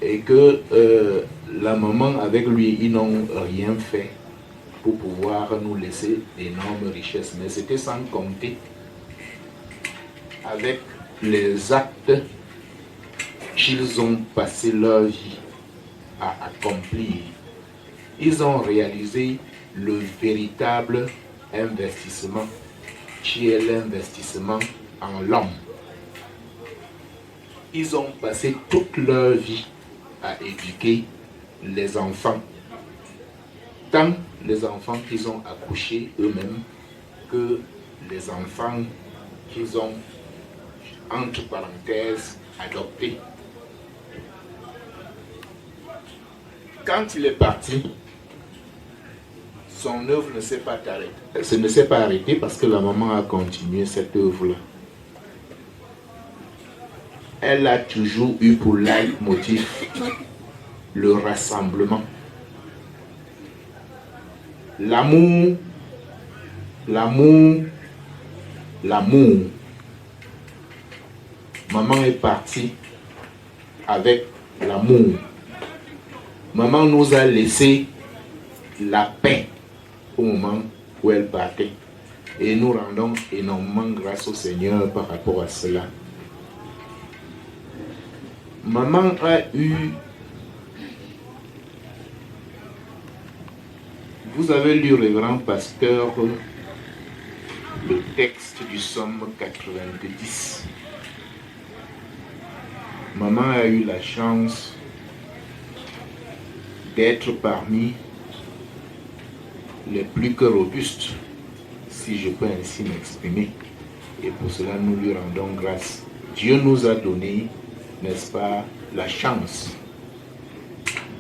et que la maman avec lui, ils n'ont rien fait pour pouvoir nous laisser d'énormes richesses. Mais c'était sans compter avec les actes qu'ils ont passé leur vie à accomplir. Ils ont réalisé le véritable investissement, qui est l'investissement en l'homme. Ils ont passé toute leur vie à éduquer les enfants. Tant les enfants qu'ils ont accouchés eux-mêmes que les enfants qu'ils ont, entre parenthèses, adoptés. Quand il est parti, son œuvre ne s'est pas arrêtée. Elle ne s'est pas arrêtée parce que la maman a continué cette œuvre-là. Elle a toujours eu pour leitmotiv le rassemblement. L'amour, l'amour, l'amour. Maman est partie avec l'amour. Maman nous a laissé la paix au moment où elle partait. Et nous rendons énormément grâce au Seigneur par rapport à cela. Maman a eu... Vous avez lu, révérend pasteur, le texte du psaume 90. Maman a eu la chance d'être parmi les plus que robustes, si je peux ainsi m'exprimer. Et pour cela, nous lui rendons grâce. Dieu nous a donné, n'est-ce pas, la chance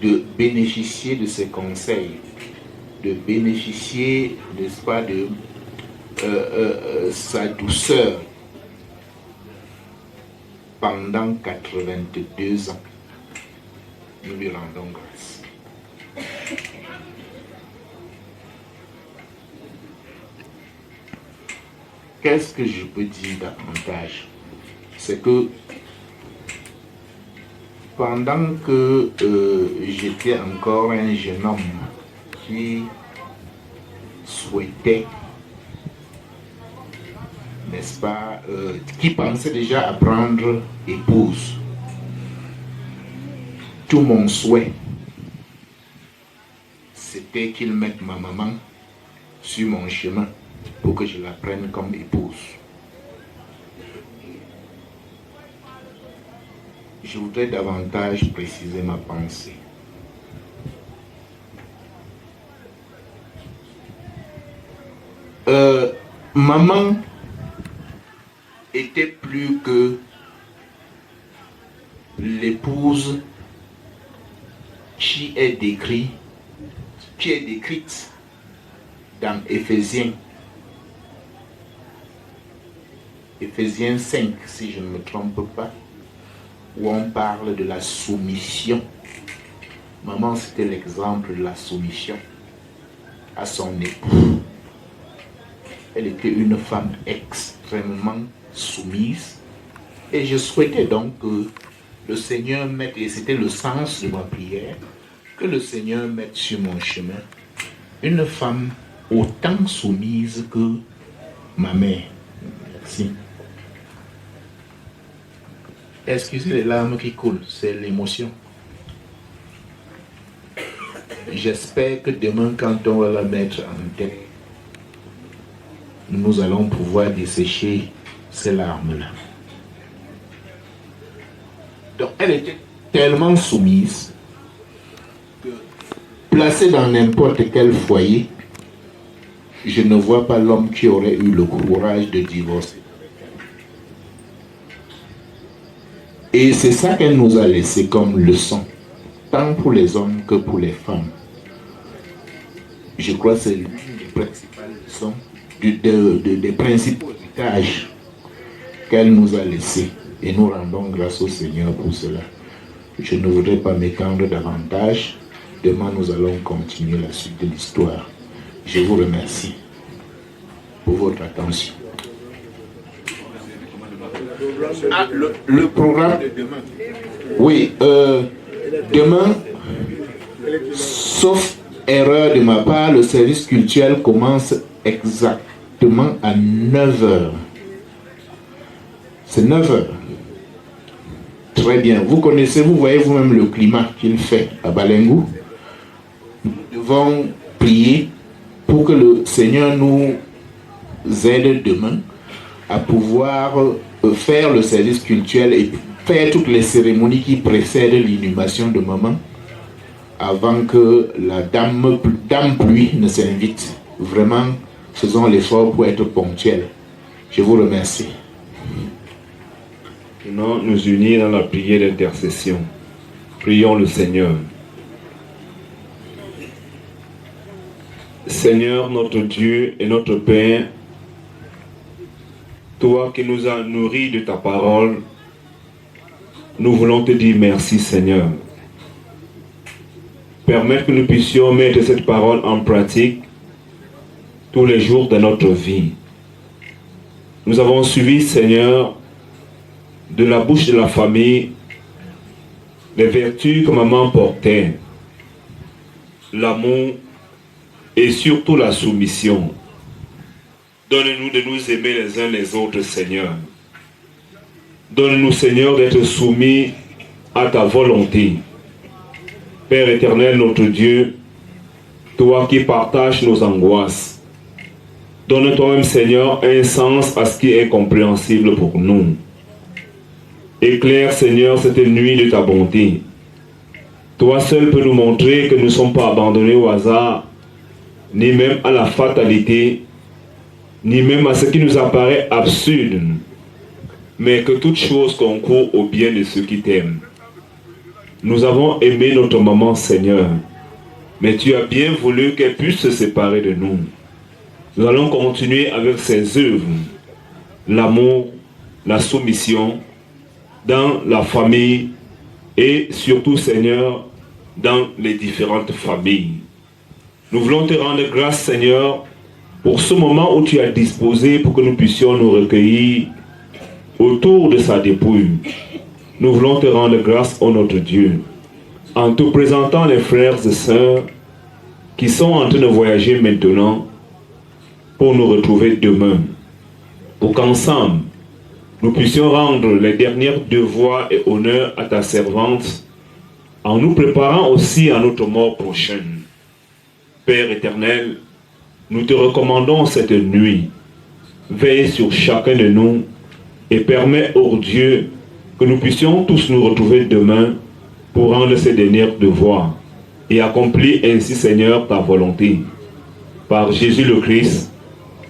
de bénéficier de ses conseils, de bénéficier, n'est-ce pas, de sa douceur pendant 82 ans. Nous lui rendons grâce. Qu'est-ce que je peux dire davantage? C'est que pendant que j'étais encore un jeune homme qui souhaitait, n'est-ce pas, qui pensait déjà à prendre épouse. Tout mon souhait, c'était qu'il mette ma maman sur mon chemin pour que je la prenne comme épouse. Je voudrais davantage préciser ma pensée. Maman était plus que l'épouse qui est décrite dans Éphésiens 5, si je ne me trompe pas, où on parle de la soumission. Maman, c'était l'exemple de la soumission à son époux. Elle était une femme extrêmement soumise. Et je souhaitais donc que le Seigneur mette, et c'était le sens de ma prière, que le Seigneur mette sur mon chemin une femme autant soumise que ma mère. Merci. Excusez les larmes qui coulent, c'est l'émotion. J'espère que demain, quand on va la mettre en tête, nous allons pouvoir dessécher ces larmes-là. Donc, elle était tellement soumise que, placée dans n'importe quel foyer, je ne vois pas l'homme qui aurait eu le courage de divorcer. Et c'est ça qu'elle nous a laissé comme leçon, tant pour les hommes que pour les femmes. Je crois que c'est l'une des principales leçons, des principaux héritages qu'elle nous a laissés. Et nous rendons grâce au Seigneur pour cela. Je ne voudrais pas m'étendre davantage. Demain, nous allons continuer la suite de l'histoire. Je vous remercie pour votre attention. Ah, le programme de demain. Oui, demain, sauf erreur de ma part, le service culturel commence exactement à 9h. C'est 9h. Très bien. Vous connaissez, vous voyez vous-même le climat qu'il fait à Balengou. Nous devons prier pour que le Seigneur nous aide demain à pouvoir faire le service culturel et faire toutes les cérémonies qui précèdent l'inhumation de maman avant que la dame pluie ne s'invite. Vraiment, faisons l'effort pour être ponctuels. Je vous remercie. Maintenant, nous unir dans la prière d'intercession. Prions le Seigneur. Seigneur, notre Dieu et notre Père, toi qui nous as nourris de ta parole, nous voulons te dire merci, Seigneur. Permets que nous puissions mettre cette parole en pratique tous les jours de notre vie. Nous avons suivi, Seigneur, de la bouche de la famille, les vertus que maman portait, l'amour et surtout la soumission. Donne-nous de nous aimer les uns les autres, Seigneur. Donne-nous, Seigneur, d'être soumis à ta volonté. Père éternel, notre Dieu, toi qui partages nos angoisses, donne toi-même, Seigneur, un sens à ce qui est compréhensible pour nous. Éclaire, Seigneur, cette nuit de ta bonté. Toi seul peux nous montrer que nous ne sommes pas abandonnés au hasard, ni même à la fatalité, ni même à ce qui nous apparaît absurde, mais que toute chose concourt au bien de ceux qui t'aiment. Nous avons aimé notre maman, Seigneur, mais tu as bien voulu qu'elle puisse se séparer de nous. Nous allons continuer avec ses œuvres, l'amour, la soumission, dans la famille et surtout, Seigneur, dans les différentes familles. Nous voulons te rendre grâce, Seigneur, pour ce moment où tu as disposé pour que nous puissions nous recueillir autour de sa dépouille. Nous voulons te rendre grâce, ô notre Dieu, en te présentant les frères et sœurs qui sont en train de voyager maintenant pour nous retrouver demain. pour qu'ensemble, nous puissions rendre les derniers devoirs et honneurs à ta servante, en nous préparant aussi à notre mort prochaine. Père éternel, nous te recommandons cette nuit. Veille sur chacun de nous et permets, ô Dieu, que nous puissions tous nous retrouver demain pour rendre ces derniers devoirs et accomplir ainsi, Seigneur, ta volonté. Par Jésus le Christ,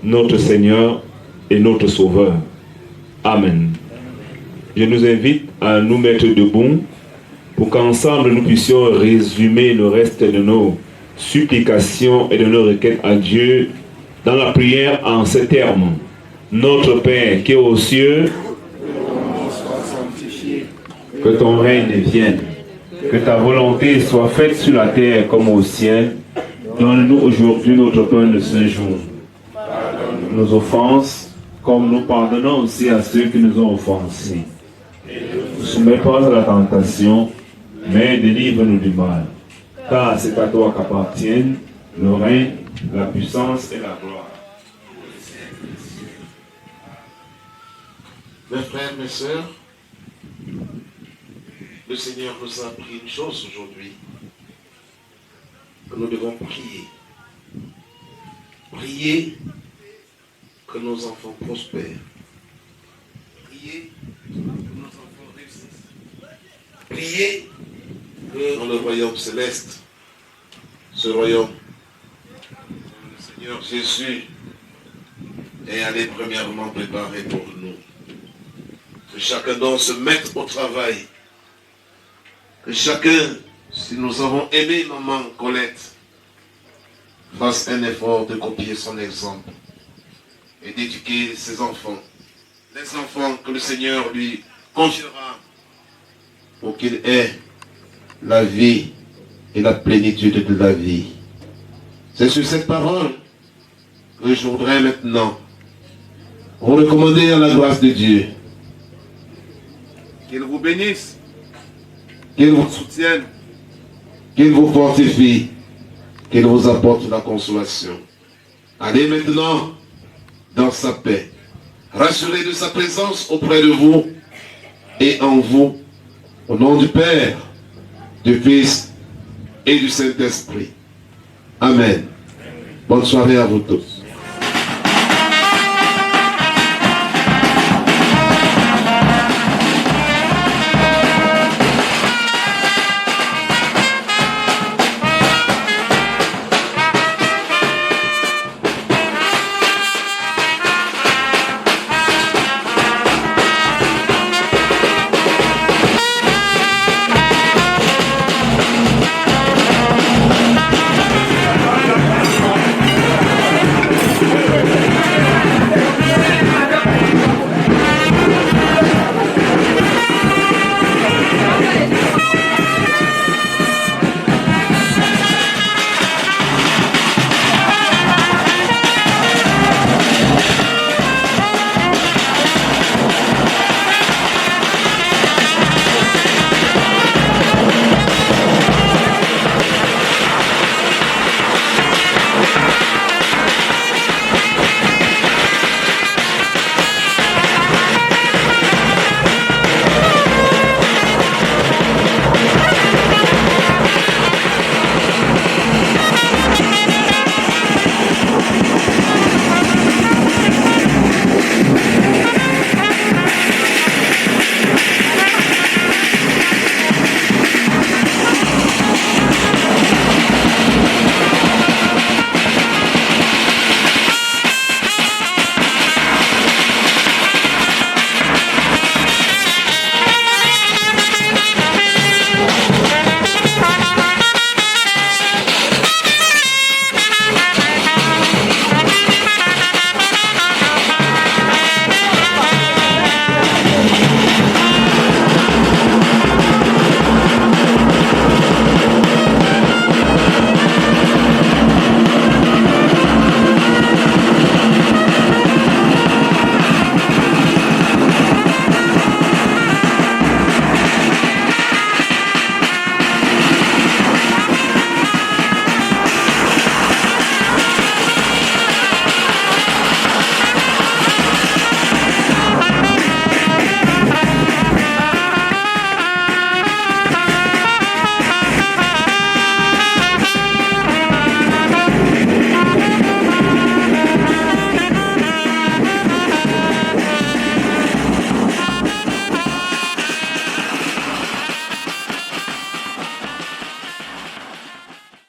notre Seigneur et notre Sauveur. Amen. Je nous invite à nous mettre debout pour qu'ensemble nous puissions résumer le reste de nos supplications et de nos requêtes à Dieu dans la prière en ces termes. Notre Père qui est aux cieux, que ton règne vienne, que ta volonté soit faite sur la terre comme au ciel. Donne-nous aujourd'hui notre pain de ce jour. Nos offenses, comme nous pardonnons aussi à ceux qui nous ont offensés. Ne soumets pas à la tentation, mais délivre-nous du mal. Car c'est à toi qu'appartiennent le règne, la puissance et la gloire. Mes frères, mes sœurs, le Seigneur nous a appris une chose aujourd'hui, que nous devons prier. Prier que nos enfants prospèrent. Prier que nos enfants réussissent. Prier que dans le royaume céleste, ce royaume, le Seigneur Jésus est allé premièrement préparer pour nous. Que chacun d'entre se mette au travail. Que chacun, si nous avons aimé maman Colette, fasse un effort de copier son exemple et d'éduquer ses enfants. Les enfants que le Seigneur lui confiera pour qu'ils aient la vie et la plénitude de la vie. C'est sur cette parole que je voudrais maintenant vous recommander à la grâce de Dieu. Qu'il vous bénisse, Qu'il vous soutienne, qu'il vous fortifie, qu'il vous apporte la consolation. Allez maintenant dans sa paix, rassurez de sa présence auprès de vous et en vous, au nom du Père, du Fils et du Saint-Esprit. Amen. Bonne soirée à vous tous.